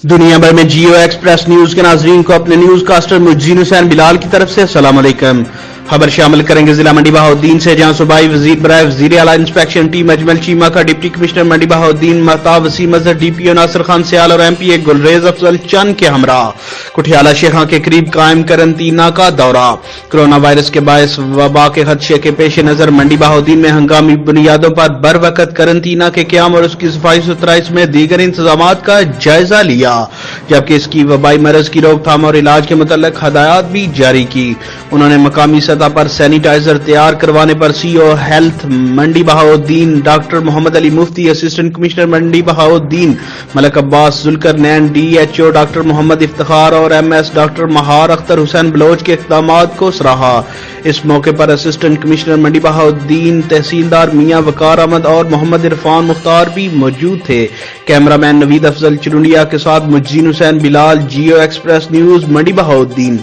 دنیا بھر میں جیو ایکسپریس نیوز کے ناظرین کو اپنے نیوز کاسٹر مجین حسین بلال کی طرف سے السلام علیکم۔ خبر شامل کریں گے ضلع منڈی بہاؤالدین سے، جہاں صوبائی وزیر برائے وزیر اعلیٰ انسپیکشن ٹیم اجمل چیمہ کا deputy commissioner Mandi Bahauddin Mahtab Wasim Azhar, D P او ناصر خان سیال اور ایم پی اے گلریز افضل چند کے ہمراہ کٹھیالہ شیخاں کے قریب قائم قرنطینہ کا دورہ۔ کورونا وائرس کے باعث وبا کے خدشے کے پیش نظر منڈی بہاؤالدین میں ہنگامی بنیادوں پر بروقت قرنطینہ کے قیام اور اس کی صفائی ستھرائی سمیت دیگر انتظامات کا جائزہ لیا، جبکہ اس کی وبائی مرض کی روک تھام اور علاج کے متعلق ہدایات بھی جاری کی۔ انہوں نے مقامی سطح پر سینیٹائزر تیار کروانے پر سی O health Mandi Bahauddin doctor Muhammad Ali Mufti, assistant commissioner Mandi Bahauddin Malik Abbas Zulqarnain, D H O doctor Muhammad Iftikhar اور ایم ایس ڈاکٹر مہار اختر حسین بلوچ کے اقدامات کو سراہا۔ اس موقع پر اسسٹنٹ کمشنر منڈی بہاؤالدین تحصیلدار میاں وقار احمد اور محمد عرفان مختار بھی موجود تھے۔ کیمرہ مین نوید افضل چرونڈیا کے ساتھ مجین حسین بلال، جیو ایکسپریس نیوز، منڈی بہاؤالدین۔